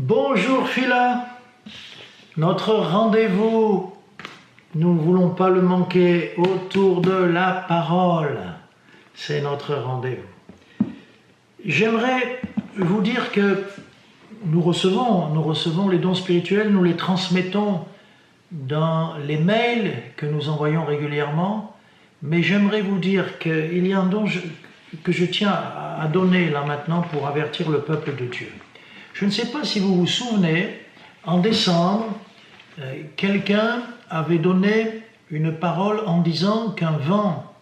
Bonjour Phila, notre rendez-vous, nous ne voulons pas le manquer, autour de la parole, c'est notre rendez-vous. J'aimerais vous dire que nous recevons les dons spirituels, nous les transmettons dans les mails que nous envoyons régulièrement, mais j'aimerais vous dire qu'il y a un don que je tiens à donner là maintenant pour avertir le peuple de Dieu. Je ne sais pas si vous vous souvenez, en décembre, quelqu'un avait donné une parole en disant qu'un vent,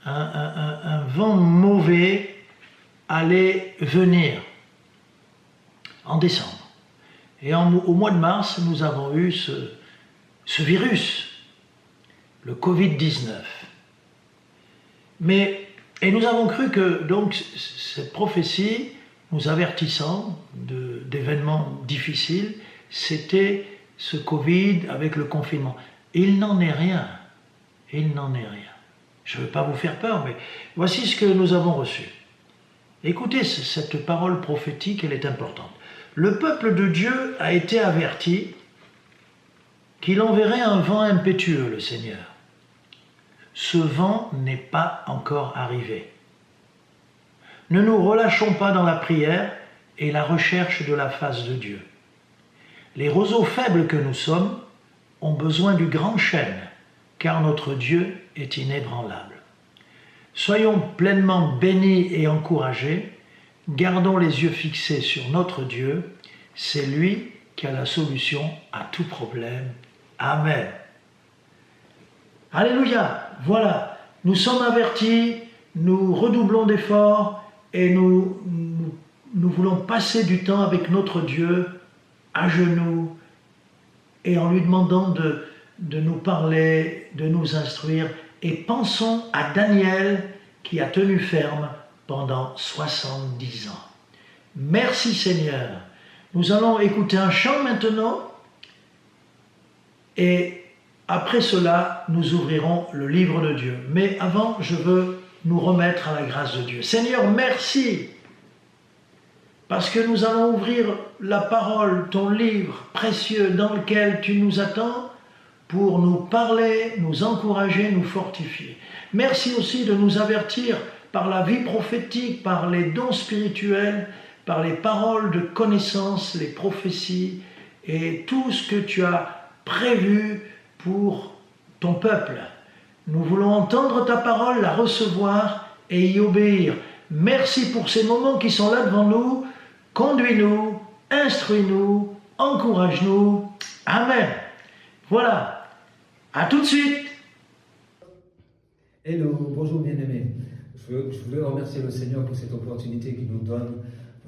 un vent mauvais allait venir en décembre. Et au mois de mars, nous avons eu ce virus, le Covid-19. Et nous avons cru que donc cette prophétie, nous avertissant d'événements difficiles, c'était ce Covid avec le confinement. Il n'en est rien. Il n'en est rien. Je ne veux pas vous faire peur, mais voici ce que nous avons reçu. Écoutez cette parole prophétique, elle est importante. Le peuple de Dieu a été averti qu'il enverrait un vent impétueux, le Seigneur. Ce vent n'est pas encore arrivé. Ne nous relâchons pas dans la prière et la recherche de la face de Dieu. Les roseaux faibles que nous sommes ont besoin du grand chêne, car notre Dieu est inébranlable. Soyons pleinement bénis et encouragés, gardons les yeux fixés sur notre Dieu, c'est lui qui a la solution à tout problème. Amen. Alléluia, voilà, nous sommes avertis, nous redoublons d'efforts et nous voulons passer du temps avec notre Dieu à genoux et en lui demandant de nous parler, de nous instruire. Et pensons à Daniel qui a tenu ferme pendant 70 ans. Merci Seigneur. Nous allons écouter un chant maintenant et après cela, nous ouvrirons le livre de Dieu. Mais avant, je veux nous remettre à la grâce de Dieu. Seigneur, merci, parce que nous allons ouvrir la parole, ton livre précieux dans lequel tu nous attends pour nous parler, nous encourager, nous fortifier. Merci aussi de nous avertir par la vie prophétique, par les dons spirituels, par les paroles de connaissance, les prophéties et tout ce que tu as prévu pour ton peuple. Nous voulons entendre ta parole, la recevoir et y obéir. Merci pour ces moments qui sont là devant nous. Conduis-nous, instruis-nous, encourage-nous. Amen. Voilà. À tout de suite. Hello, bonjour bien-aimés. Je voulais remercier le Seigneur pour cette opportunité qu'il nous donne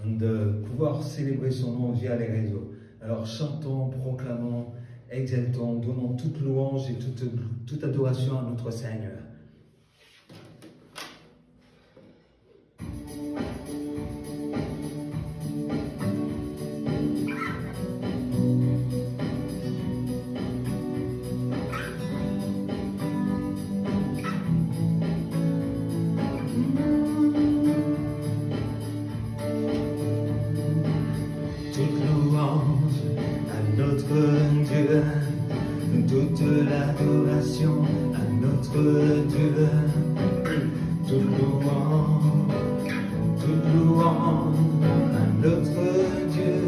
de pouvoir célébrer son nom via les réseaux. Alors chantons, proclamons, exaltons, donnons toute louange et toute adoration à notre Seigneur. Toute l'adoration à notre Dieu, toute louange à notre Dieu.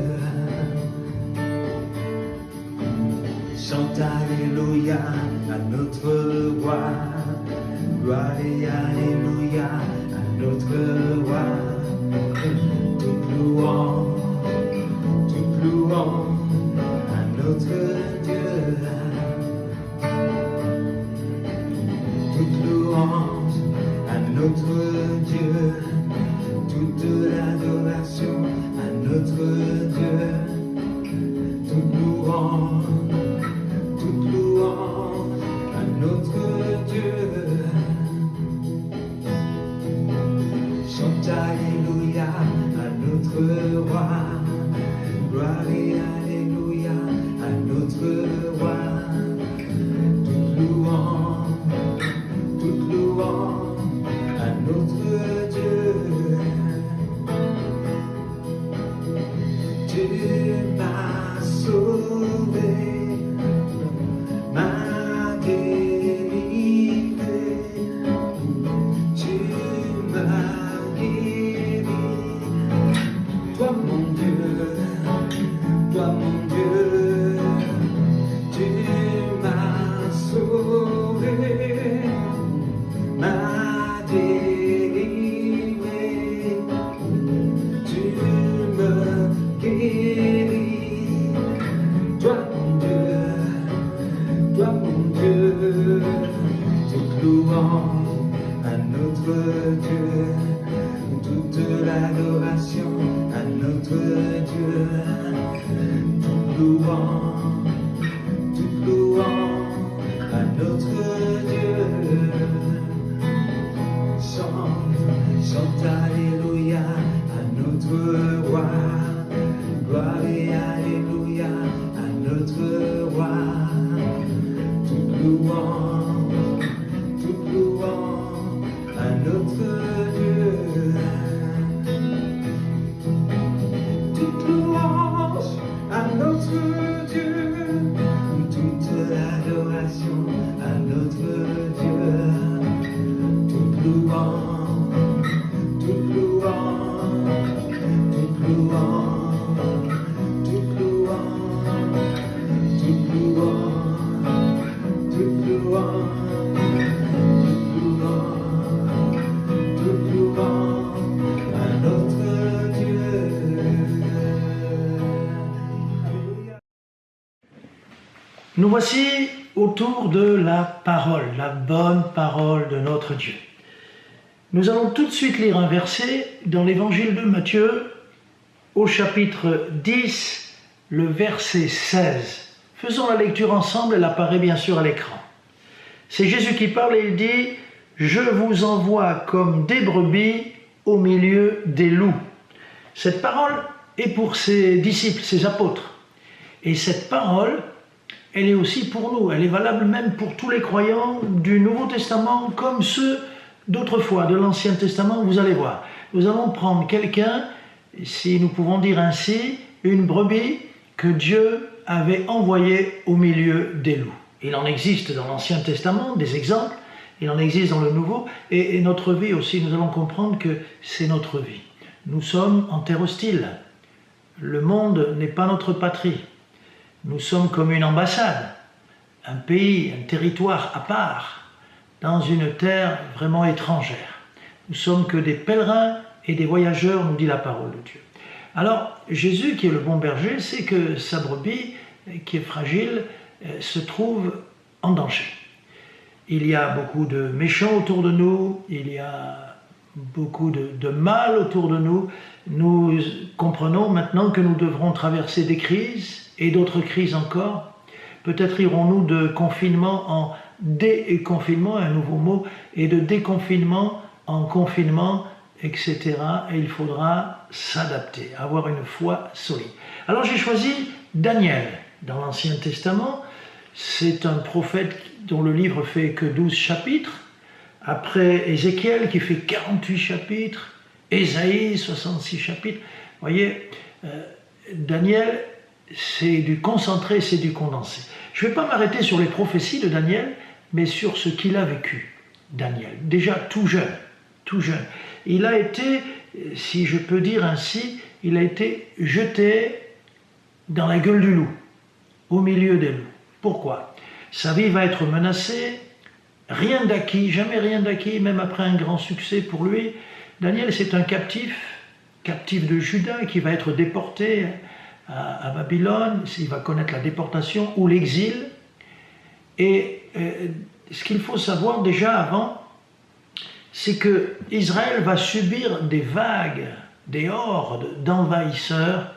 Chante Alléluia à notre roi, gloire et Alléluia à notre roi. Toute louange à notre Dieu. Toute louange à notre Dieu, toute l'adoration à notre Dieu, toute louange à notre Dieu. Chante Alléluia à notre roi, gloire et Alléluia à notre roi. Toute louange à notre Dieu. Dieu Dieu, toute louange à notre Dieu, toute l'adoration à notre Dieu, toute louange à notre Dieu. Chante Alléluia à notre roi, gloire et Alléluia à notre roi. Toute louange à notre Dieu. Toute louange à notre Dieu, toute l'adoration à notre Dieu. Toute louange, toute louange, toute louange, toute louange, toute louange, toute louange, toute louange à notre Dieu. Alléluia. Nous voici autour de la parole, la bonne parole de notre Dieu. Nous allons tout de suite lire un verset dans l'évangile de Matthieu, au chapitre 10, le verset 16. Faisons la lecture ensemble, elle apparaît bien sûr à l'écran. C'est Jésus qui parle et il dit « Je vous envoie comme des brebis au milieu des loups ». Cette parole est pour ses disciples, ses apôtres. Et cette parole, elle est aussi pour nous, elle est valable même pour tous les croyants du Nouveau Testament comme ceux d'autrefois, de l'Ancien Testament, vous allez voir. Nous allons prendre quelqu'un, si nous pouvons dire ainsi, une brebis que Dieu avait envoyée au milieu des loups. Il en existe dans l'Ancien Testament des exemples, il en existe dans le Nouveau, et notre vie aussi, nous allons comprendre que c'est notre vie. Nous sommes en terre hostile. Le monde n'est pas notre patrie. Nous sommes comme une ambassade, un pays, un territoire à part, dans une terre vraiment étrangère. Nous sommes que des pèlerins et des voyageurs, nous dit la parole de Dieu. Alors, Jésus, qui est le bon berger, sait que sa brebis, qui est fragile, se trouve en danger. Il y a beaucoup de méchants autour de nous, il y a beaucoup de mal autour de nous. Nous comprenons maintenant que nous devrons traverser des crises et d'autres crises encore. Peut-être irons-nous de confinement en déconfinement, un nouveau mot, et de déconfinement en confinement, etc. Et il faudra s'adapter, avoir une foi solide. Alors j'ai choisi Daniel dans l'Ancien Testament. C'est un prophète dont le livre fait que 12 chapitres. Après Ézéchiel qui fait 48 chapitres, Ésaïe 66 chapitres. Vous voyez, Daniel, c'est du concentré, c'est du condensé. Je ne vais pas m'arrêter sur les prophéties de Daniel, mais sur ce qu'il a vécu, Daniel. Déjà tout jeune. Il a été, si je peux dire ainsi, il a été jeté dans la gueule du loup, au milieu des loups. Pourquoi? Sa vie va être menacée, rien d'acquis, jamais rien d'acquis, même après un grand succès pour lui. Daniel, c'est un captif de Juda, qui va être déporté à Babylone. Il va connaître la déportation ou l'exil. Et ce qu'il faut savoir déjà avant, c'est que Israël va subir des vagues, des hordes d'envahisseurs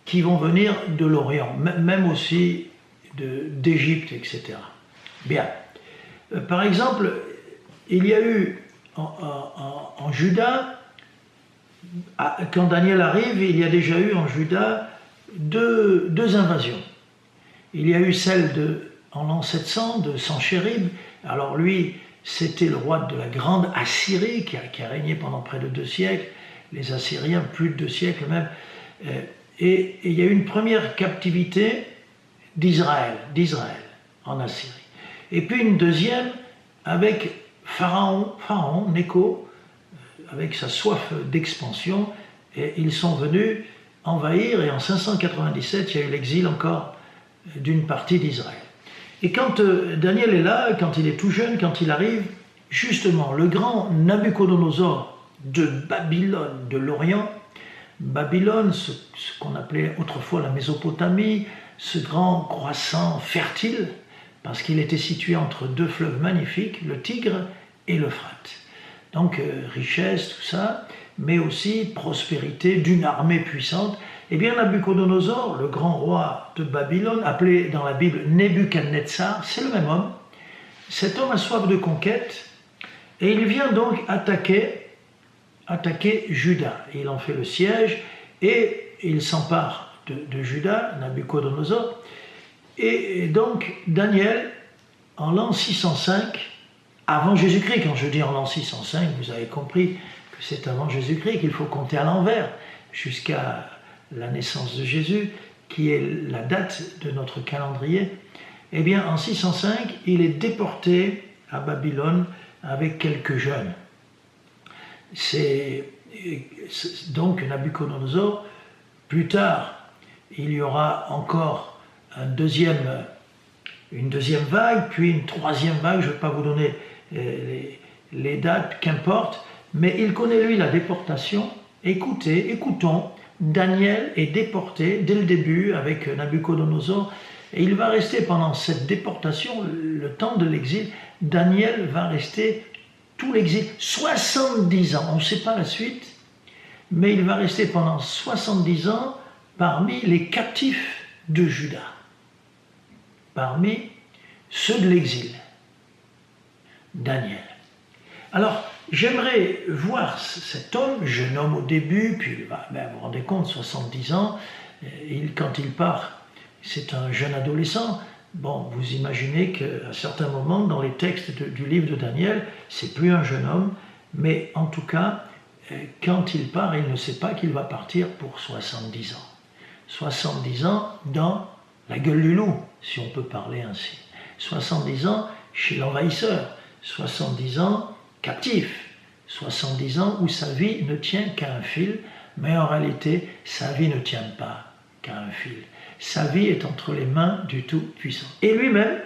qui vont venir de l'Orient, même aussi d'Égypte, etc. Bien. Par exemple, il y a eu en Juda, quand Daniel arrive, il y a déjà eu en Juda deux invasions. Il y a eu celle en l'an 700 de Sanchérib. Alors lui, c'était le roi de la grande Assyrie qui a régné pendant près de 2 siècles. Les Assyriens, plus de 2 siècles même. Et il y a eu une première captivité d'Israël en Assyrie. Et puis une deuxième avec Pharaon, Nécho, avec sa soif d'expansion, et ils sont venus envahir, et en 597, il y a eu l'exil encore d'une partie d'Israël. Et quand Daniel est là, quand il est tout jeune, quand il arrive, justement, le grand Nabuchodonosor de Babylone, de l'Orient, Babylone, ce qu'on appelait autrefois la Mésopotamie, ce grand croissant fertile, parce qu'il était situé entre deux fleuves magnifiques, le Tigre et l'Euphrate. Donc richesse, tout ça, mais aussi prospérité d'une armée puissante. Eh bien Nabuchodonosor, le grand roi de Babylone, appelé dans la Bible Nebuchadnezzar, c'est le même homme. Cet homme a soif de conquête et il vient donc attaquer Juda. Il en fait le siège et il s'empare de Juda, Nabuchodonosor. Et donc Daniel, en l'an 605, avant Jésus-Christ, quand je dis en l'an 605, vous avez compris que c'est avant Jésus-Christ qu'il faut compter à l'envers, jusqu'à la naissance de Jésus, qui est la date de notre calendrier. Eh bien, en 605, il est déporté à Babylone avec quelques jeunes. Donc Nabuchodonosor. Plus tard, il y aura encore une deuxième vague, puis une troisième vague. Je ne vais pas vous donner les dates, qu'importe, mais il connaît lui la déportation. Écoutons, Daniel est déporté dès le début avec Nabuchodonosor, et il va rester pendant cette déportation, le temps de l'exil. Daniel va rester tout l'exil, 70 ans, on ne sait pas la suite, mais il va rester pendant 70 ans parmi les captifs de Juda, parmi ceux de l'exil. Daniel. Alors, j'aimerais voir cet homme, jeune homme au début, puis vous vous rendez compte, 70 ans, quand il part, c'est un jeune adolescent. Bon, vous imaginez qu'à certains moments, dans les textes du livre de Daniel, c'est plus un jeune homme, mais en tout cas, quand il part, il ne sait pas qu'il va partir pour 70 ans. 70 ans dans la gueule du loup, si on peut parler ainsi. 70 ans chez l'envahisseur. 70 ans captif. 70 ans où sa vie ne tient qu'à un fil, mais en réalité, sa vie ne tient pas qu'à un fil. Sa vie est entre les mains du Tout-Puissant. Et lui-même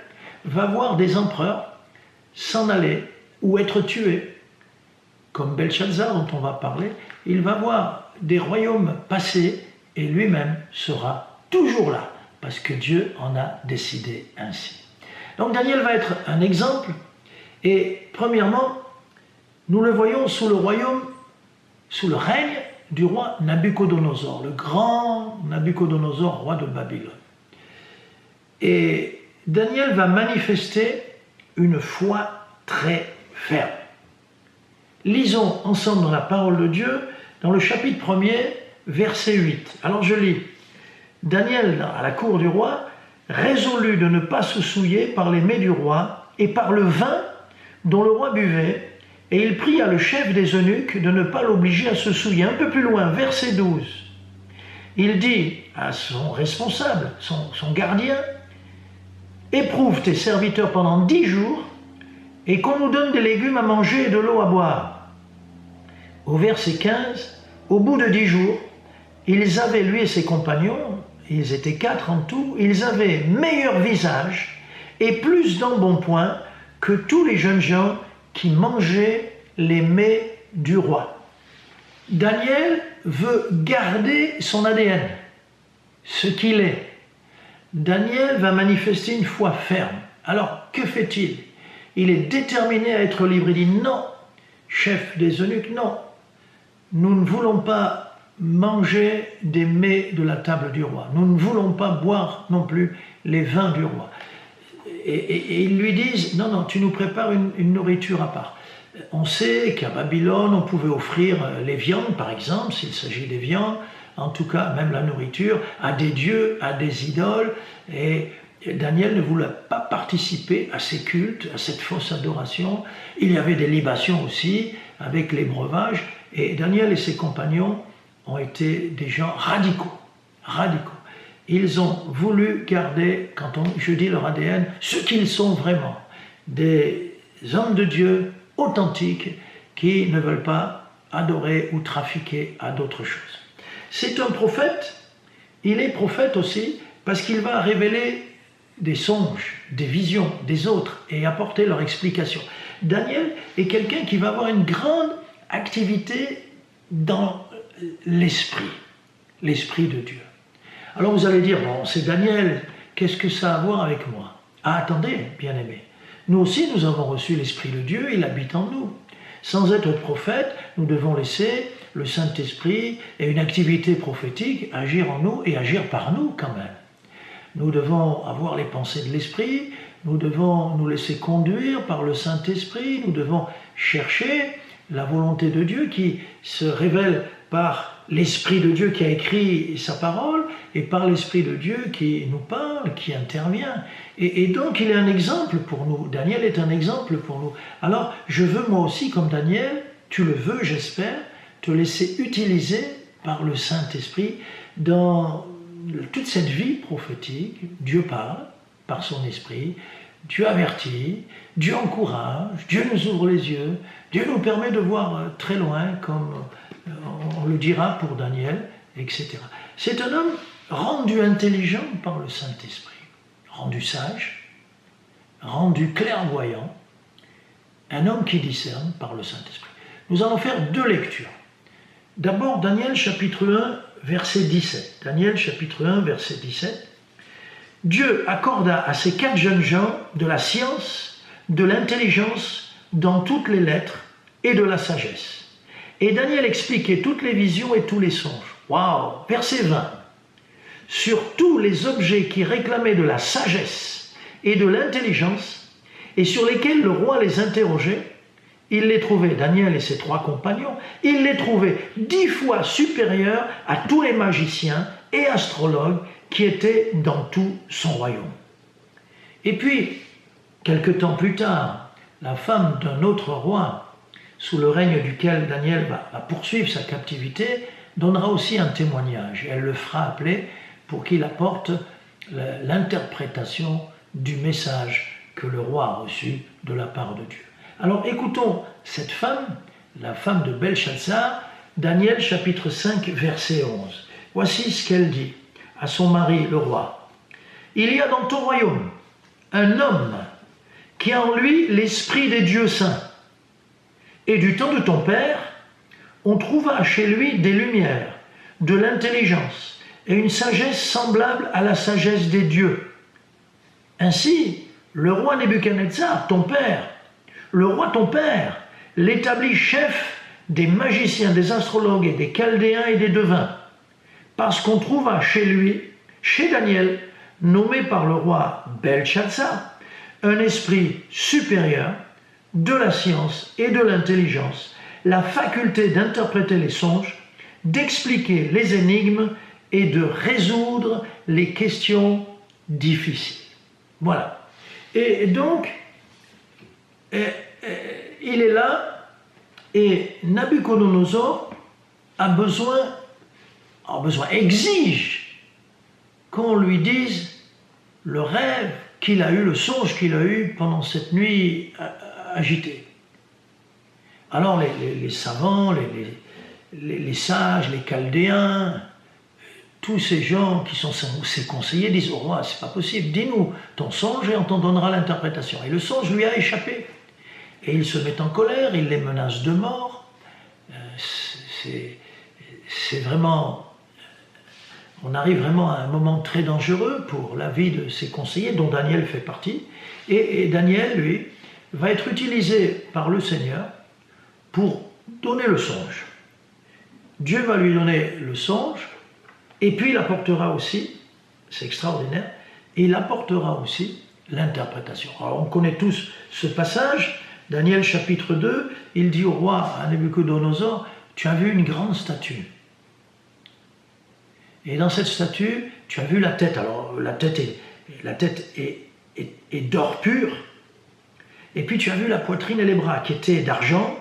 va voir des empereurs s'en aller ou être tués, comme Belshazzar dont on va parler. Il va voir des royaumes passer et lui-même sera toujours là, parce que Dieu en a décidé ainsi. Donc Daniel va être un exemple, et premièrement, nous le voyons sous le règne du roi Nabuchodonosor, le grand Nabuchodonosor, roi de Babylone. Et Daniel va manifester une foi très ferme. Lisons ensemble dans la parole de Dieu, dans le chapitre 1er, verset 8. Alors je lis. Daniel, à la cour du roi, résolut de ne pas se souiller par les mets du roi et par le vin dont le roi buvait, et il pria le chef des eunuques de ne pas l'obliger à se souiller. Un peu plus loin, verset 12. Il dit à son responsable, son gardien, « Éprouve tes serviteurs pendant 10 jours, et qu'on nous donne des légumes à manger et de l'eau à boire. » Au verset 15, au bout de 10 jours, ils avaient, lui et ses compagnons, ils étaient 4 en tout, ils avaient meilleur visage et plus d'embonpoint que tous les jeunes gens qui mangeaient les mets du roi. Daniel veut garder son ADN, ce qu'il est. Daniel va manifester une foi ferme. Alors, que fait-il? Il est déterminé à être libre. Il dit non, chef des eunuques, non. Nous ne voulons pas manger des mets de la table du roi. Nous ne voulons pas boire non plus les vins du roi. Et ils lui disent, non, tu nous prépares une nourriture à part. On sait qu'à Babylone, on pouvait offrir les viandes, par exemple, s'il s'agit des viandes, en tout cas même la nourriture, à des dieux, à des idoles. Et Daniel ne voulait pas participer à ces cultes, à cette fausse adoration. Il y avait des libations aussi, avec les breuvages. Et Daniel et ses compagnons ont été des gens radicaux. Ils ont voulu garder, je dis leur ADN, ce qu'ils sont vraiment, des hommes de Dieu authentiques qui ne veulent pas adorer ou trafiquer à d'autres choses. C'est un prophète, il est prophète aussi parce qu'il va révéler des songes, des visions des autres et apporter leur explication. Daniel est quelqu'un qui va avoir une grande activité dans l'esprit de Dieu. Alors vous allez dire, bon, c'est Daniel, qu'est-ce que ça a à voir avec moi? Ah, attendez, bien-aimés, nous aussi nous avons reçu l'Esprit de Dieu, il habite en nous. Sans être prophète, nous devons laisser le Saint-Esprit et une activité prophétique agir en nous et agir par nous quand même. Nous devons avoir les pensées de l'Esprit, nous devons nous laisser conduire par le Saint-Esprit, nous devons chercher la volonté de Dieu qui se révèle par l'Esprit de Dieu qui a écrit sa parole et par l'Esprit de Dieu qui nous parle, qui intervient. Et donc il est un exemple pour nous. Daniel est un exemple pour nous. Alors je veux moi aussi, comme Daniel, tu le veux, j'espère, te laisser utiliser par le Saint-Esprit dans toute cette vie prophétique. Dieu parle par son Esprit, Dieu avertit, Dieu encourage, Dieu nous ouvre les yeux, Dieu nous permet de voir très loin, comme on le dira pour Daniel, etc. C'est un homme rendu intelligent par le Saint-Esprit, rendu sage, rendu clairvoyant, un homme qui discerne par le Saint-Esprit. Nous allons faire 2 lectures. D'abord, Daniel chapitre 1, verset 17. Daniel chapitre 1, verset 17. Dieu accorda à ces 4 jeunes gens de la science, de l'intelligence dans toutes les lettres et de la sagesse. Et Daniel expliquait toutes les visions et tous les songes. Waouh! Verset 20. Sur tous les objets qui réclamaient de la sagesse et de l'intelligence, et sur lesquels le roi les interrogeait, il les trouvait, Daniel et ses 3 compagnons, il les trouvait 10 fois supérieurs à tous les magiciens et astrologues qui étaient dans tout son royaume. Et puis, quelque temps plus tard, la femme d'un autre roi, sous le règne duquel Daniel va poursuivre sa captivité, donnera aussi un témoignage. Elle le fera appeler pour qu'il apporte l'interprétation du message que le roi a reçu de la part de Dieu. Alors écoutons cette femme, la femme de Belshazzar, Daniel chapitre 5, verset 11. Voici ce qu'elle dit à son mari, le roi. « Il y a dans ton royaume un homme qui a en lui l'esprit des dieux saints. Et du temps de ton père, on trouva chez lui des lumières, de l'intelligence et une sagesse semblable à la sagesse des dieux. Ainsi, le roi Nebuchadnezzar, ton père, l'établit chef des magiciens, des astrologues et des chaldéens et des devins, parce qu'on trouva chez lui, chez Daniel, nommé par le roi Belshazzar, un esprit supérieur de la science et de l'intelligence, la faculté d'interpréter les songes, d'expliquer les énigmes et de résoudre les questions difficiles. » Voilà. Et donc, il est là, et Nabuchodonosor exige qu'on lui dise le rêve qu'il a eu, le songe qu'il a eu pendant cette nuit agitée. Alors les savants, les sages, les chaldéens, tous ces gens qui sont ses conseillers disent au roi, c'est pas possible, dis-nous ton songe et on t'en donnera l'interprétation. Et le songe lui a échappé. Et il se met en colère, il les menace de mort. C'est vraiment... On arrive vraiment à un moment très dangereux pour la vie de ses conseillers, dont Daniel fait partie. Et Daniel, lui, va être utilisé par le Seigneur pour donner le songe. Dieu va lui donner le songe, et puis il apportera aussi, c'est extraordinaire, il apportera aussi l'interprétation. Alors on connaît tous ce passage, Daniel chapitre 2, il dit au roi à Nabuchodonosor, tu as vu une grande statue. Et dans cette statue, tu as vu la tête. Alors la tête est d'or pur. Et puis tu as vu la poitrine et les bras qui étaient d'argent,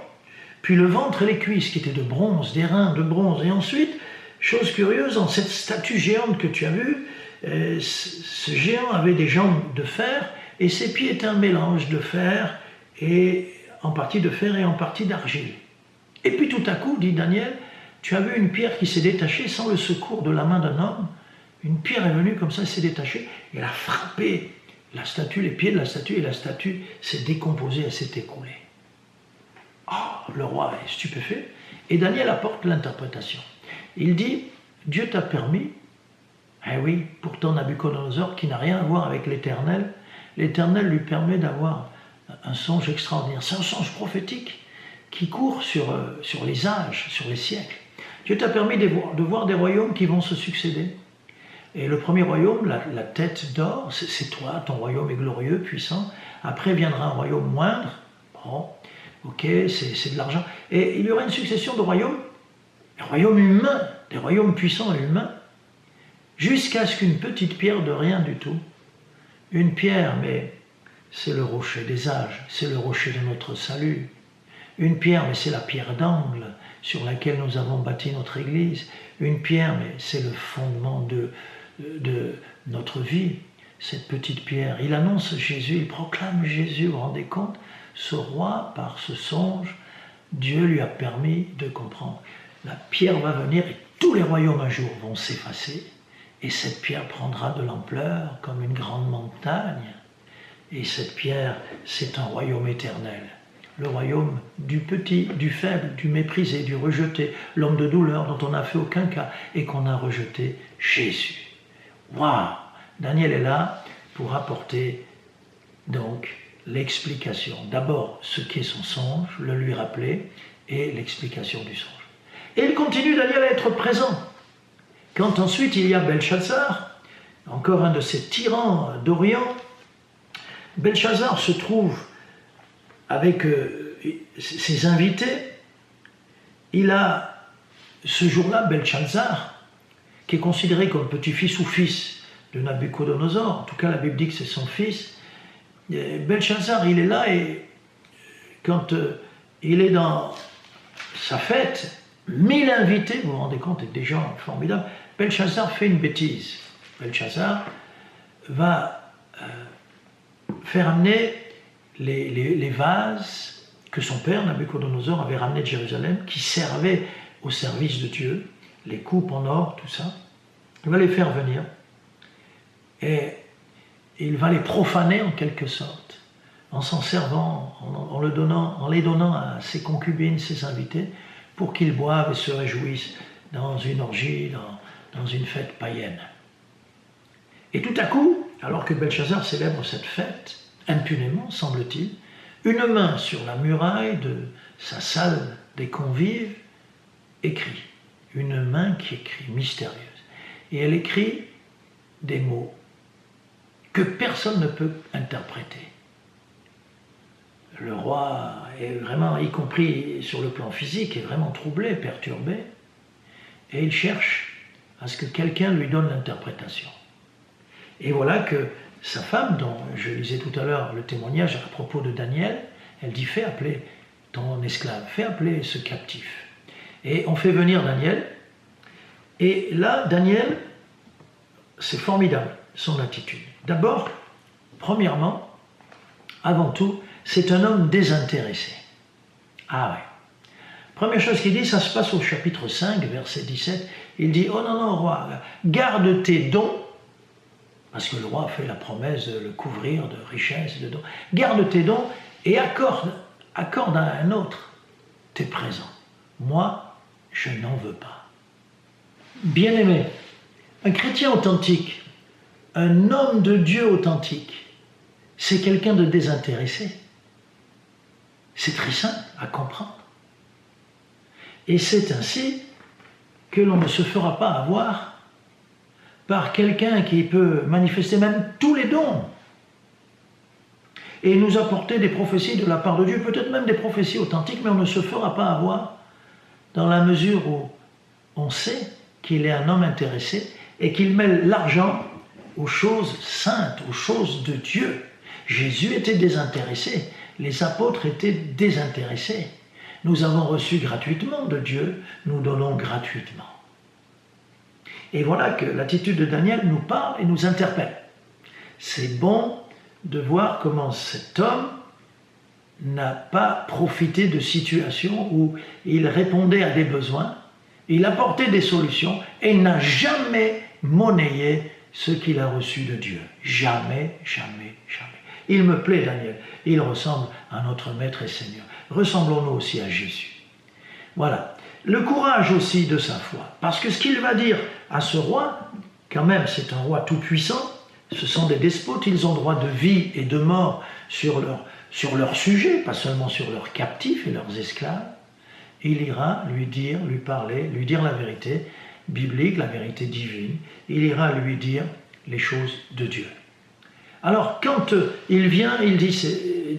puis le ventre et les cuisses qui étaient de bronze, des reins de bronze. Et ensuite, chose curieuse, dans cette statue géante que tu as vue, ce géant avait des jambes de fer et ses pieds étaient un mélange de fer, et en partie de fer et en partie d'argile. Et puis tout à coup, dit Daniel, tu as vu une pierre qui s'est détachée sans le secours de la main d'un homme. Une pierre est venue comme ça, s'est détachée, et elle a frappé la statue, les pieds de la statue, et la statue s'est décomposée, elle s'est écroulée. Oh, le roi est stupéfait, et Daniel apporte l'interprétation. Il dit, Dieu t'a permis, eh oui, pourtant Nabuchodonosor, qui n'a rien à voir avec l'Éternel, l'Éternel lui permet d'avoir un songe extraordinaire. C'est un songe prophétique qui court sur les âges, sur les siècles. Dieu t'a permis de voir des royaumes qui vont se succéder. Et le premier royaume, la tête d'or, c'est toi, ton royaume est glorieux, puissant. Après viendra un royaume moindre. Bon, ok, c'est de l'argent. Et il y aura une succession de royaumes, des royaumes humains, des royaumes puissants et humains, jusqu'à ce qu'une petite pierre de rien du tout, une pierre, mais c'est le rocher des âges, c'est le rocher de notre salut. Une pierre, mais c'est la pierre d'angle sur laquelle nous avons bâti notre Église. Une pierre, mais c'est le fondement de notre vie. Cette petite pierre, il annonce Jésus, il proclame Jésus, vous vous rendez compte? Ce roi, par ce songe, Dieu lui a permis de comprendre. La pierre va venir et tous les royaumes un jour vont s'effacer. Et cette pierre prendra de l'ampleur comme une grande montagne. Et cette pierre, c'est un royaume éternel. Le royaume du petit, du faible, du méprisé, du rejeté, l'homme de douleur dont on n'a fait aucun cas et qu'on a rejeté, Jésus. Waouh! Daniel est là pour apporter donc l'explication. D'abord, ce qu'est son songe, le lui rappeler, et l'explication du songe. Et il continue, Daniel, à être présent. Quand ensuite il y a Belshazzar, encore un de ces tyrans d'Orient, Belshazzar se trouve avec ses invités. Il a ce jour-là Belshazzar, qui est considéré comme petit-fils ou fils de Nabuchodonosor. En tout cas, la Bible dit que c'est son fils. Et Belshazzar, il est là et quand il est dans sa fête, 1000 invités, vous vous rendez compte, et des gens formidables. Belshazzar fait une bêtise. Belshazzar va faire amener les vases que son père, Nabuchodonosor, avait ramenés de Jérusalem, qui servaient au service de Dieu, les coupes en or, tout ça. Il va les faire venir et il va les profaner en quelque sorte, en s'en servant, en les donnant à ses concubines, ses invités, pour qu'ils boivent et se réjouissent dans une orgie, dans une fête païenne. Et tout à coup, alors que Belshazzar célèbre cette fête, impunément, semble-t-il, une main sur la muraille de sa salle des convives écrit. Une main qui écrit, mystérieuse. Et elle écrit des mots que personne ne peut interpréter. Le roi est vraiment, y compris sur le plan physique, est vraiment troublé, perturbé, et il cherche à ce que quelqu'un lui donne l'interprétation. Et voilà que sa femme, dont je lisais tout à l'heure le témoignage à propos de Daniel, elle dit « Fais appeler ton esclave, fais appeler ce captif. » Et on fait venir Daniel, et là, Daniel, c'est formidable, son attitude. D'abord, premièrement, avant tout, c'est un homme désintéressé. Ah ouais. Première chose qu'il dit, ça se passe au chapitre 5, verset 17. Il dit, oh non, roi, garde tes dons, parce que le roi fait la promesse de le couvrir de richesses, de dons. Garde tes dons et accorde à un autre tes présents. Moi, je n'en veux pas. Bien-aimé, un chrétien authentique, un homme de Dieu authentique, c'est quelqu'un de désintéressé. C'est très simple à comprendre. Et c'est ainsi que l'on ne se fera pas avoir par quelqu'un qui peut manifester même tous les dons et nous apporter des prophéties de la part de Dieu, peut-être même des prophéties authentiques, mais on ne se fera pas avoir dans la mesure où on sait qu'il est un homme intéressé et qu'il mêle l'argent aux choses saintes, aux choses de Dieu. Jésus était désintéressé, les apôtres étaient désintéressés. Nous avons reçu gratuitement de Dieu, nous donnons gratuitement. Et voilà que l'attitude de Daniel nous parle et nous interpelle. C'est bon de voir comment cet homme n'a pas profité de situations où il répondait à des besoins, il apportait des solutions et n'a jamais monnayé ce qu'il a reçu de Dieu. Jamais, jamais, jamais. Il me plaît, Daniel. Il ressemble à notre Maître et Seigneur. Ressemblons-nous aussi à Jésus. Voilà. Le courage aussi de sa foi. Parce que ce qu'il va dire à ce roi, quand même c'est un roi tout-puissant, Ce sont des despotes, ils ont droit de vie et de mort sur leur sujet, pas seulement sur leurs captifs et leurs esclaves. Il ira lui dire, lui parler, lui dire la vérité biblique, la vérité divine. Il ira lui dire les choses de Dieu. Alors quand il vient, il dit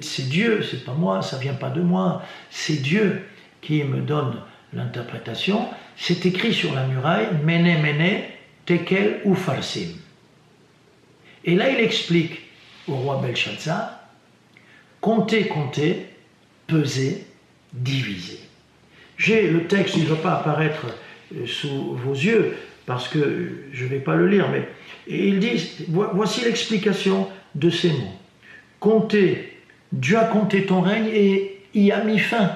c'est Dieu, c'est pas moi, ça vient pas de moi, c'est Dieu qui me donne l'interprétation. C'est écrit sur la muraille, Mene Mene, Tekel Upharsin. Et là il explique au roi Belshazzar, comptez, comptez, pesez, divisez. J'ai le texte, il ne va pas apparaître sous vos yeux, parce que je ne vais pas le lire, mais il dit, voici l'explication de ces mots. Comptez, Dieu a compté ton règne et y a mis fin.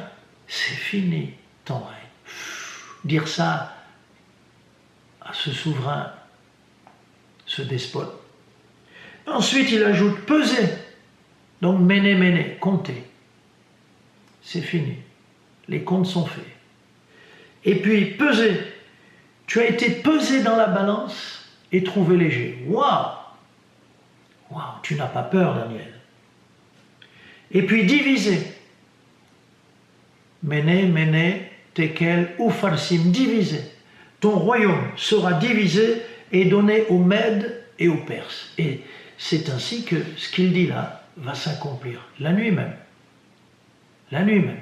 C'est fini ton règne. Dire ça à ce souverain, ce despote. Ensuite, il ajoute, pesez. Donc, Mene, Mene, comptez. C'est fini. Les comptes sont faits. Et puis, pesez. Tu as été pesé dans la balance et trouvé léger. Waouh! Waouh! Tu n'as pas peur, Daniel. Et puis, divisez. Mene, Mene, Tekel, Upharsin, divisez. Ton royaume sera divisé et donné aux Mèdes et aux Perses. Et c'est ainsi que ce qu'il dit là va s'accomplir. La nuit même. La nuit même.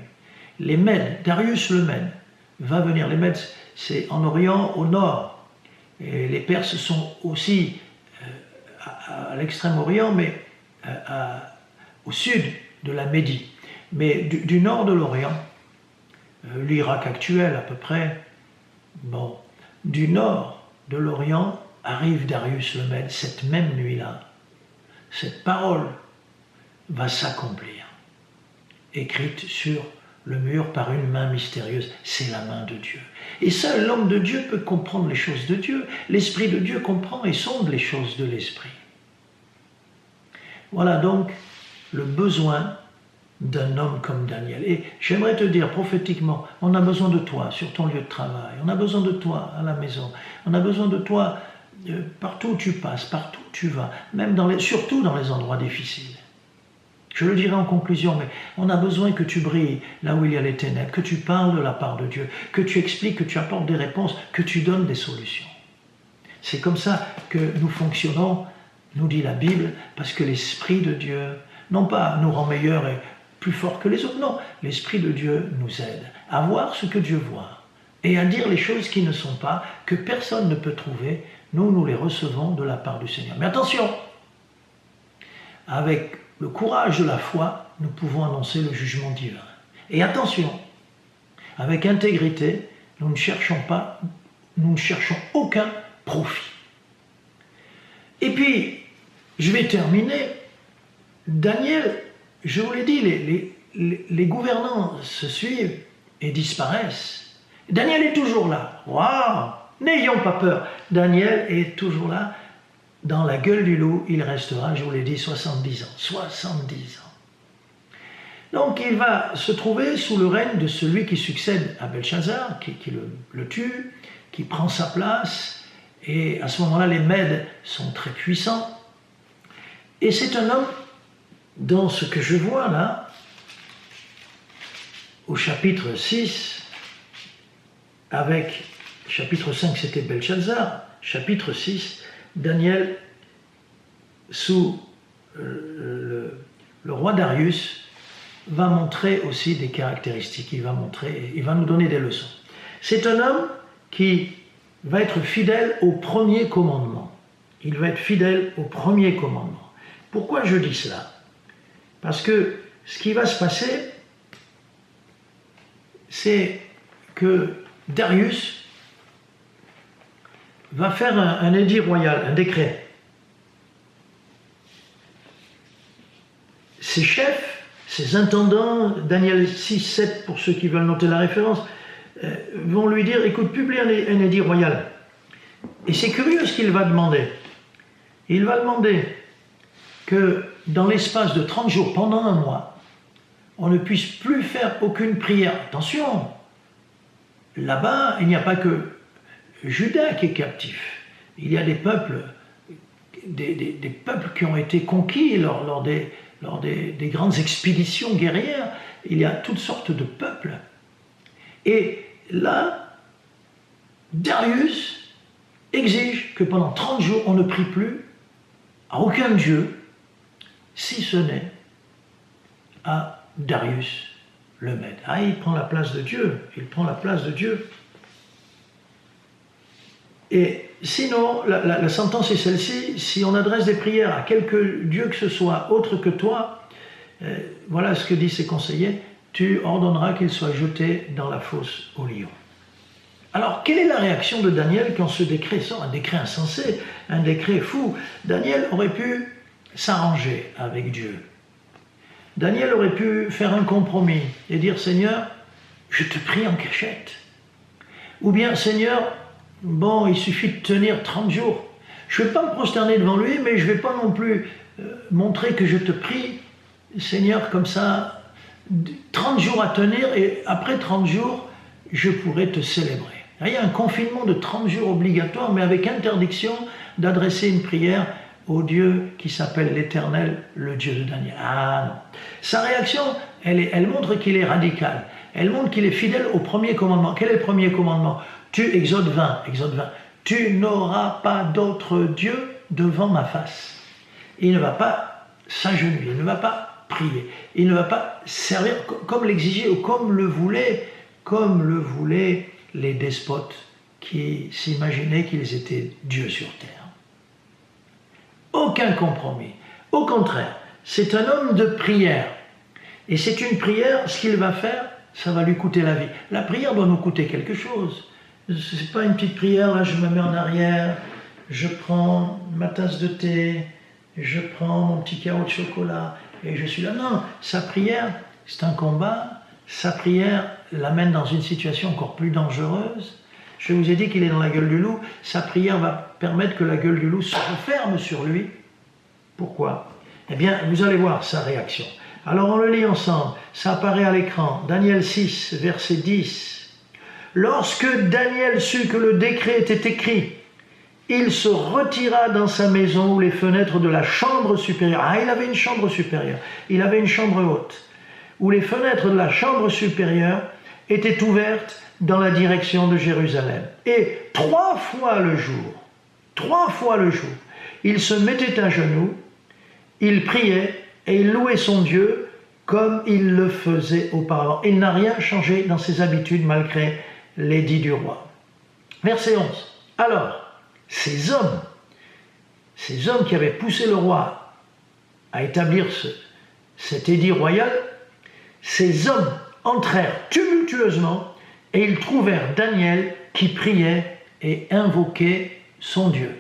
Les Mèdes, Darius le Mède, va venir. Les Mèdes, c'est en Orient, au nord. Et les Perses sont aussi à l'extrême-orient, mais au sud de la Médie. Mais du nord de l'Orient, l'Irak actuel à peu près, bon, du nord de l'Orient arrive Darius le Mède, cette même nuit-là. Cette parole va s'accomplir, écrite sur le mur par une main mystérieuse, c'est la main de Dieu. Et seul l'homme de Dieu peut comprendre les choses de Dieu. L'Esprit de Dieu comprend et sonde les choses de l'Esprit. Voilà donc le besoin d'un homme comme Daniel. Et j'aimerais te dire prophétiquement, on a besoin de toi sur ton lieu de travail, on a besoin de toi à la maison, on a besoin de toi partout où tu passes, partout où tu vas, même surtout dans les endroits difficiles. Je le dirai en conclusion, mais on a besoin que tu brilles là où il y a les ténèbres, que tu parles de la part de Dieu, que tu expliques, que tu apportes des réponses, que tu donnes des solutions. C'est comme ça que nous fonctionnons, nous dit la Bible, parce que l'Esprit de Dieu, non pas nous rend meilleurs et plus forts que les autres, non, l'Esprit de Dieu nous aide à voir ce que Dieu voit et à dire les choses qui ne sont pas, que personne ne peut trouver. Nous les recevons de la part du Seigneur. Mais attention, avec le courage de la foi, nous pouvons annoncer le jugement divin. Et attention, avec intégrité, nous ne cherchons aucun profit. Et puis, je vais terminer. Daniel, je vous l'ai dit, les gouvernants se suivent et disparaissent. Daniel est toujours là. Waouh! N'ayons pas peur. Daniel est toujours là. Dans la gueule du loup, il restera, je vous l'ai dit, 70 ans. 70 ans. Donc il va se trouver sous le règne de celui qui succède à Belshazzar, qui le tue, qui prend sa place. Et à ce moment-là, les Mèdes sont très puissants. Et c'est un homme, dans ce que je vois là, au chapitre 6, avec chapitre 5 c'était Belshazzar, chapitre 6, Daniel, sous le roi Darius, va montrer aussi des caractéristiques, il va nous donner des leçons. C'est un homme qui va être fidèle au premier commandement. Il va être fidèle au premier commandement. Pourquoi je dis cela? Parce que ce qui va se passer, c'est que Darius va faire un édit royal, un décret. Ses chefs, ses intendants, Daniel 6, 7 pour ceux qui veulent noter la référence, vont lui dire, écoute, publie un édit royal. Et c'est curieux ce qu'il va demander. Il va demander que dans l'espace de 30 jours, pendant un mois, on ne puisse plus faire aucune prière. Attention, là-bas, il n'y a pas que Juda qui est captif. Il y a des peuples des peuples qui ont été conquis lors des grandes expéditions guerrières. Il y a toutes sortes de peuples. Et là, Darius exige que pendant 30 jours, on ne prie plus à aucun dieu, si ce n'est à Darius le Mède. Ah, il prend la place de Dieu, il prend la place de Dieu. Et sinon, la sentence est celle-ci: si on adresse des prières à quelque dieu que ce soit autre que toi, voilà ce que disent ses conseillers, tu ordonneras qu'il soit jeté dans la fosse aux lions. Alors, quelle est la réaction de Daniel quand ce décret sort? Un décret insensé, un décret fou. Daniel aurait pu s'arranger avec Dieu. Daniel aurait pu faire un compromis et dire: Seigneur, je te prie en cachette. Ou bien: Seigneur, bon, il suffit de tenir 30 jours. Je ne vais pas me prosterner devant lui, mais je ne vais pas non plus montrer que je te prie, Seigneur, comme ça, 30 jours à tenir, et après 30 jours, je pourrai te célébrer. Il y a un confinement de 30 jours obligatoire, mais avec interdiction d'adresser une prière au Dieu qui s'appelle l'Éternel, le Dieu de Daniel. Ah non. Sa réaction, elle montre qu'il est radical. Elle montre qu'il est fidèle au premier commandement. Quel est le premier commandement? Exode 20, tu n'auras pas d'autre Dieu devant ma face. Il ne va pas s'agenouiller, il ne va pas prier, il ne va pas servir comme l'exigeait ou comme le voulaient les despotes qui s'imaginaient qu'ils étaient Dieu sur terre. Aucun compromis. Au contraire, c'est un homme de prière. Et c'est une prière, ce qu'il va faire, ça va lui coûter la vie. La prière doit nous coûter quelque chose. C'est pas une petite prière, là je me mets en arrière, je prends ma tasse de thé, je prends mon petit carreau de chocolat et je suis là. Non, sa prière, c'est un combat. Sa prière l'amène dans une situation encore plus dangereuse. Je vous ai dit qu'il est dans la gueule du loup. Sa prière va permettre que la gueule du loup se referme sur lui. Pourquoi? Eh bien, vous allez voir sa réaction. Alors on le lit ensemble. Ça apparaît à l'écran. Daniel 6, verset 10. Lorsque Daniel sut que le décret était écrit, il se retira dans sa maison où les fenêtres de la chambre supérieure... Ah, il avait une chambre supérieure. Il avait une chambre haute. Où les fenêtres de la chambre supérieure étaient ouvertes dans la direction de Jérusalem. Et 3 fois le jour, il se mettait à genoux, il priait et il louait son Dieu comme il le faisait auparavant. Il n'a rien changé dans ses habitudes malgré l'édit du roi. Verset 11. Alors, ces hommes qui avaient poussé le roi à établir cet édit royal, ces hommes entrèrent tumultueusement et ils trouvèrent Daniel qui priait et invoquait son Dieu.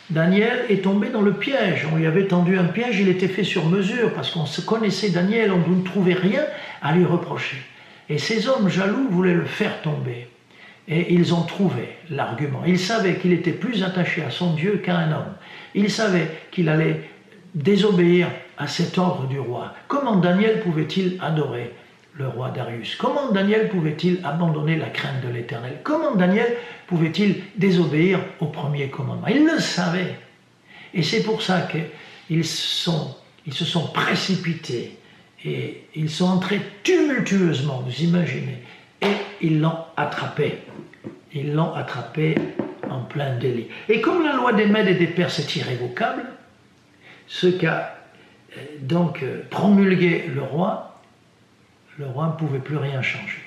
Daniel est tombé dans le piège. On lui avait tendu un piège, il était fait sur mesure parce qu'on se connaissait Daniel, on ne trouvait rien à lui reprocher. Et ces hommes jaloux voulaient le faire tomber. Et ils ont trouvé l'argument. Ils savaient qu'il était plus attaché à son Dieu qu'à un homme. Ils savaient qu'il allait désobéir à cet ordre du roi. Comment Daniel pouvait-il adorer le roi Darius? Comment Daniel pouvait-il abandonner la crainte de l'Éternel? Comment Daniel pouvait-il désobéir au premier commandement? Ils le savaient. Et c'est pour ça qu'ils se sont précipités et ils sont entrés tumultueusement, vous imaginez, et ils l'ont attrapé. Ils l'ont attrapé en plein délit. Et comme la loi des Mèdes et des Perses est irrévocable, ce qu'a donc promulgué le roi ne pouvait plus rien changer.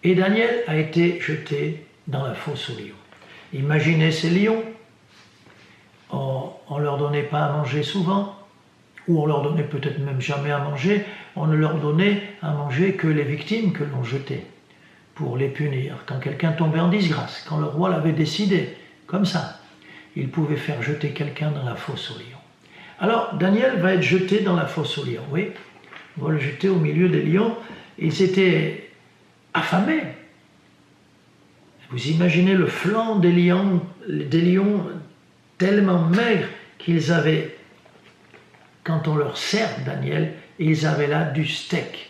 Et Daniel a été jeté dans la fosse aux lions. Imaginez ces lions, on ne leur donnait pas à manger souvent, ou on leur donnait peut-être même jamais à manger, on ne leur donnait à manger que les victimes que l'on jetait, pour les punir. Quand quelqu'un tombait en disgrâce, quand le roi l'avait décidé, comme ça, il pouvait faire jeter quelqu'un dans la fosse aux lions. Alors, Daniel va être jeté dans la fosse aux lions, oui. On va le jeter au milieu des lions. Ils étaient affamés. Vous imaginez le flanc des lions tellement maigres qu'ils avaient, quand on leur sert Daniel, ils avaient là du steak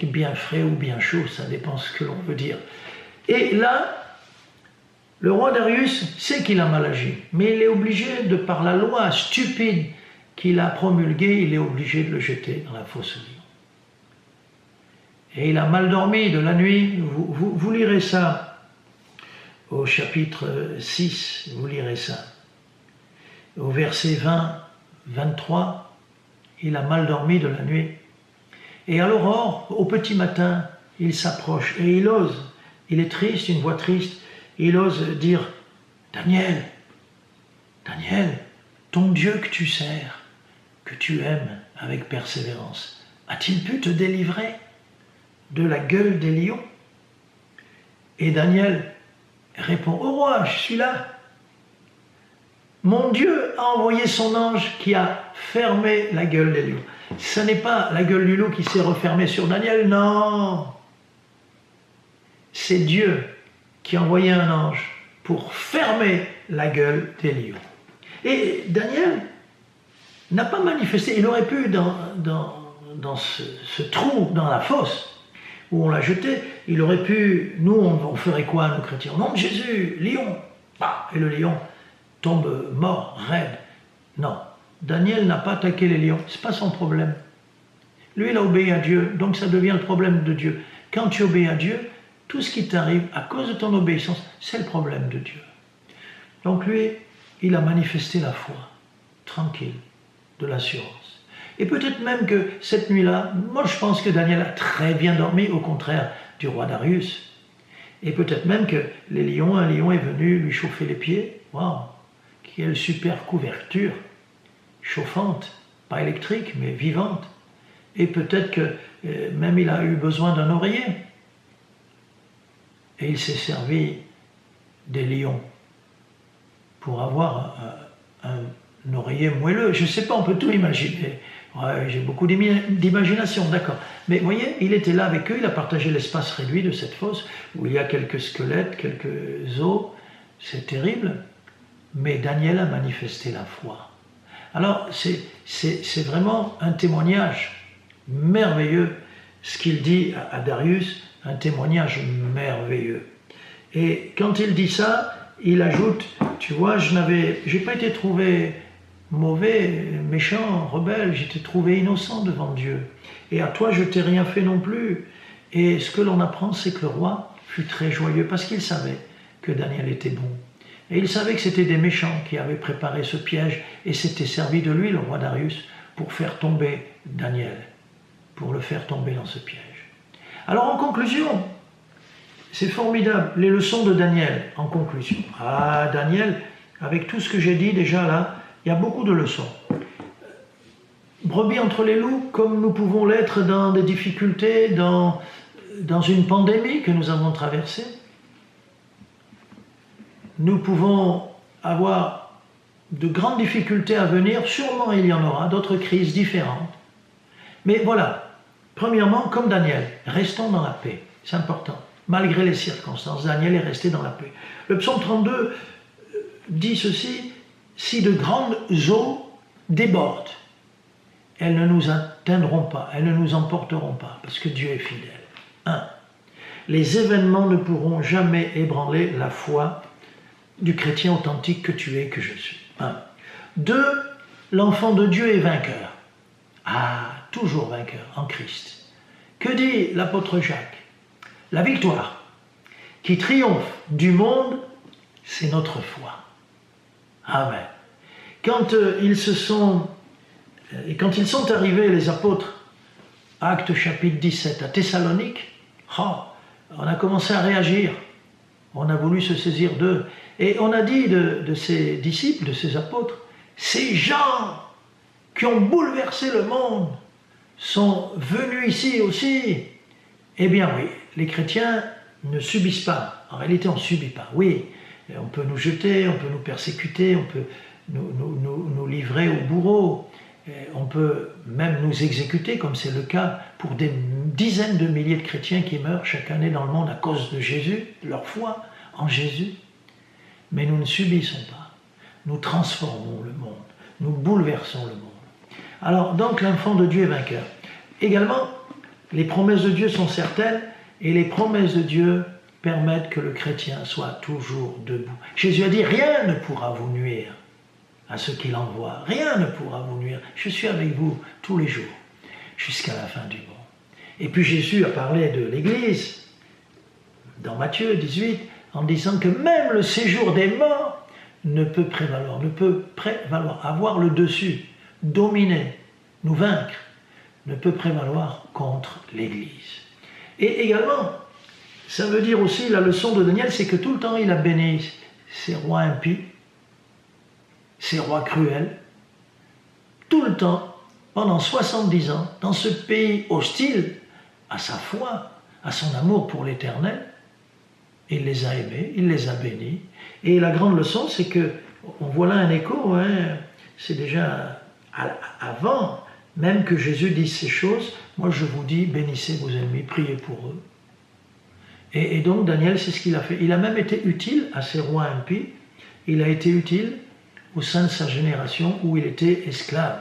bien frais ou bien chaud, ça dépend ce que l'on veut dire. Et là, Le roi Darius sait qu'il a mal agi, mais il est obligé, de par la loi stupide qu'il a promulguée, il est obligé de le jeter dans la fosse aux lions. Et il a mal dormi de la nuit. Vous lirez ça au chapitre 6, vous lirez ça. Au verset 20, 23, il a mal dormi de la nuit. Et à l'aurore, au petit matin, il s'approche et il ose, il est triste, une voix triste, il ose dire « Daniel, Daniel, ton Dieu que tu sers, que tu aimes avec persévérance, a-t-il pu te délivrer de la gueule des lions ?» Et Daniel répond « Au roi, je suis là. Mon Dieu a envoyé son ange qui a fermé la gueule des lions. » Ce n'est pas la gueule du loup qui s'est refermée sur Daniel, non. C'est Dieu qui a envoyé un ange pour fermer la gueule des lions. Et Daniel n'a pas manifesté. Il aurait pu, dans ce trou, dans la fosse, où on l'a jeté, il aurait pu, nous on ferait quoi, nous chrétiens? Au nom de Jésus, lion. Et le lion tombe mort, raide. Non. Daniel n'a pas attaqué les lions, ce n'est pas son problème. Lui, il a obéi à Dieu, donc ça devient le problème de Dieu. Quand tu obéis à Dieu, tout ce qui t'arrive à cause de ton obéissance, c'est le problème de Dieu. Donc lui, il a manifesté la foi, tranquille, de l'assurance. Et peut-être même que cette nuit-là, moi je pense que Daniel a très bien dormi, au contraire du roi Darius. Et peut-être même que un lion est venu lui chauffer les pieds. Waouh, quelle super couverture! Chauffante, pas électrique, mais vivante. Et peut-être que même il a eu besoin d'un oreiller. Et il s'est servi des lions pour avoir un oreiller moelleux. Je ne sais pas, on peut tout imaginer. Ouais, j'ai beaucoup d'imagination, d'accord. Mais vous voyez, il était là avec eux, il a partagé l'espace réduit de cette fosse, où il y a quelques squelettes, quelques os. C'est terrible. Mais Daniel a manifesté la foi. Alors, c'est vraiment un témoignage merveilleux, ce qu'il dit à Darius, un témoignage merveilleux. Et quand il dit ça, il ajoute, tu vois, j'ai pas été trouvé mauvais, méchant, rebelle, j'étais trouvé innocent devant Dieu. Et à toi, je t'ai rien fait non plus. Et ce que l'on apprend, c'est que le roi fut très joyeux, parce qu'il savait que Daniel était bon. Et il savait que c'était des méchants qui avaient préparé ce piège et s'étaient servis de lui, le roi Darius, pour faire tomber Daniel, pour le faire tomber dans ce piège. Alors en conclusion, c'est formidable, les leçons de Daniel, en conclusion. Ah, Daniel, avec tout ce que j'ai dit déjà là, il y a beaucoup de leçons. Brebis entre les loups, comme nous pouvons l'être dans des difficultés, dans une pandémie que nous avons traversée. Nous pouvons avoir de grandes difficultés à venir, sûrement il y en aura, d'autres crises différentes. Mais voilà, premièrement, comme Daniel, restons dans la paix, c'est important. Malgré les circonstances, Daniel est resté dans la paix. Le psaume 32 dit ceci, « Si de grandes eaux débordent, elles ne nous atteindront pas, elles ne nous emporteront pas, parce que Dieu est fidèle. » 1. Les événements ne pourront jamais ébranler la foi du chrétien authentique que tu es, que je suis. 1. 2. L'enfant de Dieu est vainqueur. Ah, toujours vainqueur en Christ. Que dit l'apôtre Jacques? La victoire qui triomphe du monde, c'est notre foi. Amen. Quand ils sont arrivés, les apôtres, Actes chapitre 17, à Thessalonique, on a commencé à réagir. On a voulu se saisir d'eux. Et on a dit de ces disciples, de ces apôtres, ces gens qui ont bouleversé le monde sont venus ici aussi. Eh bien oui, les chrétiens ne subissent pas. En réalité, on ne subit pas. Oui, on peut nous jeter, on peut nous persécuter, on peut nous livrer au bourreau. On peut même nous exécuter, comme c'est le cas pour des dizaines de milliers de chrétiens qui meurent chaque année dans le monde à cause de Jésus, leur foi en Jésus. Mais nous ne subissons pas. Nous transformons le monde. Nous bouleversons le monde. Alors, donc, l'enfant de Dieu est vainqueur. Également, les promesses de Dieu sont certaines, et les promesses de Dieu permettre que le chrétien soit toujours debout. Jésus a dit, rien ne pourra vous nuire à ceux qui l'envoient. Rien ne pourra vous nuire. Je suis avec vous tous les jours, jusqu'à la fin du monde. Et puis Jésus a parlé de l'Église, dans Matthieu 18, en disant que même le séjour des morts ne peut prévaloir, avoir le dessus, dominer, nous vaincre, ne peut prévaloir contre l'Église. Et également, ça veut dire aussi, la leçon de Daniel, c'est que tout le temps il a béni ces rois impies, ces rois cruels, tout le temps, pendant 70 ans, dans ce pays hostile à sa foi, à son amour pour l'Éternel. Il les a aimés, il les a bénis. Et la grande leçon, c'est que, on voit là un écho, hein, c'est déjà avant même que Jésus dise ces choses, moi je vous dis, bénissez vos ennemis, priez pour eux. Et donc Daniel, c'est ce qu'il a fait. Il a même été utile à ces rois impies, il a été utile au sein de sa génération où il était esclave.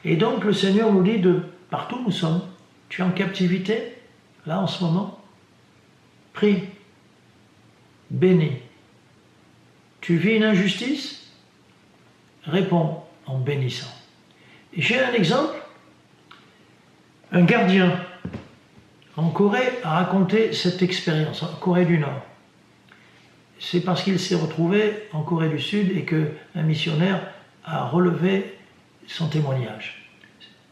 Et donc le Seigneur nous dit, de partout où nous sommes, tu es en captivité, là en ce moment, prie, bénis. Tu vis une injustice, réponds en bénissant. Et j'ai un exemple, un gardien en Corée a raconté cette expérience, en Corée du Nord. C'est parce qu'il s'est retrouvé en Corée du Sud et qu'un missionnaire a relevé son témoignage.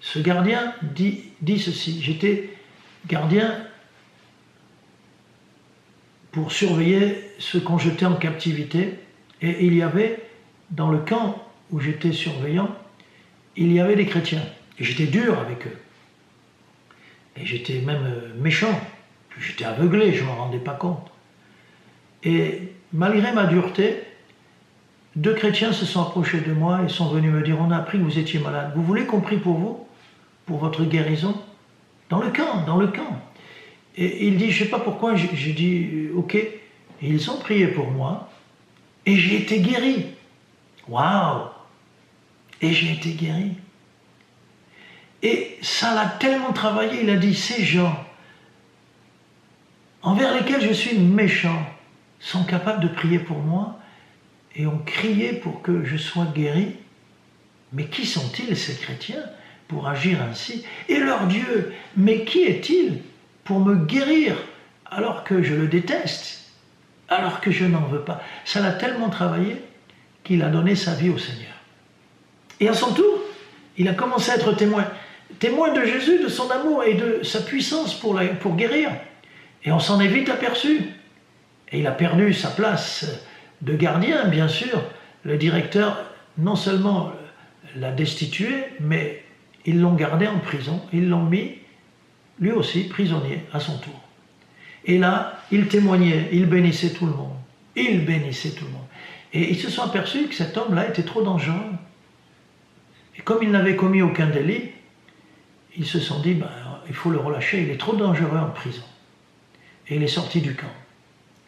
Ce gardien dit ceci, j'étais gardien pour surveiller ceux qu'on jetait en captivité, et il y avait, dans le camp où j'étais surveillant, il y avait des chrétiens, et j'étais dur avec eux. Et j'étais même méchant, j'étais aveuglé, je ne m'en rendais pas compte. Et malgré ma dureté, 2 chrétiens se sont approchés de moi et sont venus me dire, on a appris que vous étiez malade. Vous voulez qu'on prie pour vous, pour votre guérison? Dans le camp. Et il dit, je ne sais pas pourquoi, j'ai dit, ok. Et ils ont prié pour moi, et j'ai été guéri. Waouh! Et j'ai été guéri. Et ça l'a tellement travaillé, il a dit, ces gens envers lesquels je suis méchant sont capables de prier pour moi et ont crié pour que je sois guéri. Mais qui sont-ils, ces chrétiens, pour agir ainsi? Et leur Dieu, mais qui est-il pour me guérir alors que je le déteste, alors que je n'en veux pas? Ça l'a tellement travaillé qu'il a donné sa vie au Seigneur. Et à son tour, il a commencé à être témoin de Jésus, de son amour et de sa puissance pour guérir. Et on s'en est vite aperçu. Et il a perdu sa place de gardien, bien sûr. Le directeur, non seulement l'a destitué, mais ils l'ont gardé en prison. Ils l'ont mis, lui aussi, prisonnier à son tour. Et là, il témoignait, il bénissait tout le monde. Il bénissait tout le monde. Et ils se sont aperçus que cet homme-là était trop dangereux. Et comme il n'avait commis aucun délit, ils se sont dit, il faut le relâcher, il est trop dangereux en prison. Et il est sorti du camp,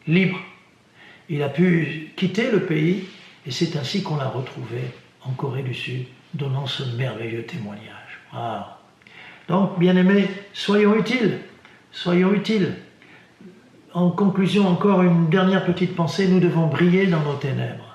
libre. Il a pu quitter le pays, et c'est ainsi qu'on l'a retrouvé en Corée du Sud, donnant ce merveilleux témoignage. Wow. Donc, bien-aimés, soyons utiles. Soyons utiles. En conclusion, encore une dernière petite pensée, nous devons briller dans nos ténèbres.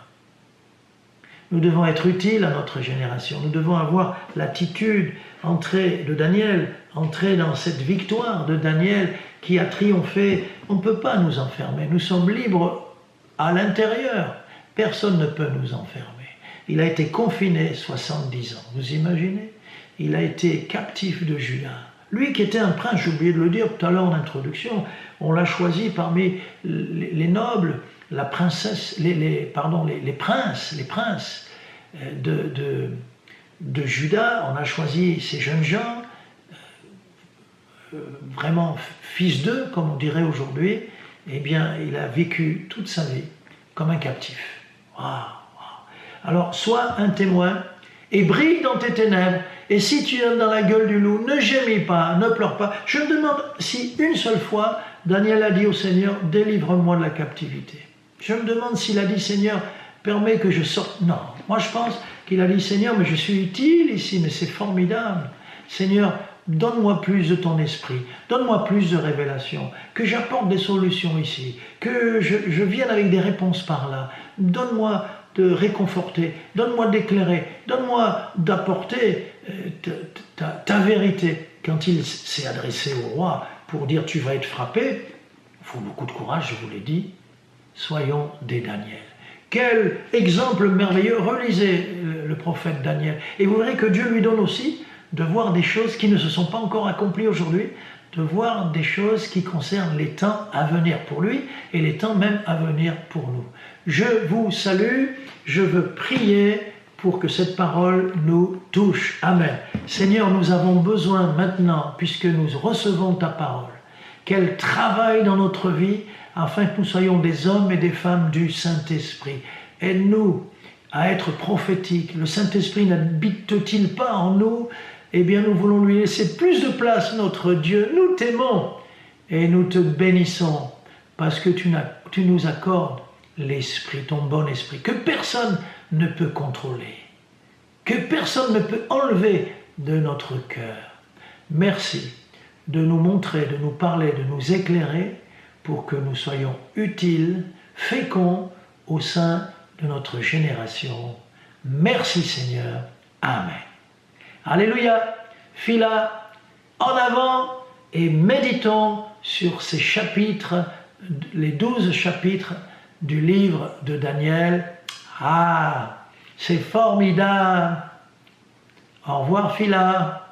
Nous devons être utiles à notre génération. Nous devons avoir l'attitude, de Daniel, entrer dans cette victoire de Daniel qui a triomphé. On ne peut pas nous enfermer. Nous sommes libres à l'intérieur. Personne ne peut nous enfermer. Il a été confiné 70 ans. Vous imaginez? Il a été captif de Juda. Lui qui était un prince, j'ai oublié de le dire tout à l'heure en introduction, on l'a choisi parmi les nobles, la princesse, les princes de Juda. On a choisi ces jeunes gens, vraiment fils d'eux, comme on dirait aujourd'hui. Eh bien, il a vécu toute sa vie comme un captif. Waouh, waouh. Alors, sois un témoin et brille dans tes ténèbres. Et si tu es dans la gueule du loup, ne gémis pas, ne pleure pas. Je me demande si une seule fois, Daniel a dit au Seigneur, délivre-moi de la captivité. Je me demande s'il a dit, Seigneur, permets que je sorte. Non, moi je pense qu'il a dit, Seigneur, mais je suis utile ici, mais c'est formidable. Seigneur, donne-moi plus de ton esprit, donne-moi plus de révélation, que j'apporte des solutions ici, que je vienne avec des réponses par là, donne-moi de réconforter, donne-moi d'éclairer, donne-moi d'apporter ta vérité. Quand il s'est adressé au roi pour dire tu vas être frappé, il faut beaucoup de courage, je vous l'ai dit, soyons des Daniel. Quel exemple merveilleux, relisez le prophète Daniel, et vous verrez que Dieu lui donne aussi de voir des choses qui ne se sont pas encore accomplies aujourd'hui, de voir des choses qui concernent les temps à venir pour lui, et les temps même à venir pour nous. Je vous salue, je veux prier pour que cette parole nous touche. Amen. Seigneur, nous avons besoin maintenant, puisque nous recevons ta parole, qu'elle travaille dans notre vie, afin que nous soyons des hommes et des femmes du Saint-Esprit. Aide-nous à être prophétiques. Le Saint-Esprit n'habite-t-il pas en nous? Eh bien, nous voulons lui laisser plus de place, notre Dieu. Nous t'aimons et nous te bénissons parce que tu nous accordes l'Esprit, ton bon Esprit, que personne ne peut contrôler, que personne ne peut enlever de notre cœur. Merci de nous montrer, de nous parler, de nous éclairer pour que nous soyons utiles, féconds au sein de notre génération. Merci Seigneur. Amen. Alléluia. Phila, en avant et méditons sur ces chapitres, les 12 chapitres du livre de Daniel. Ah, c'est formidable. Au revoir Phila.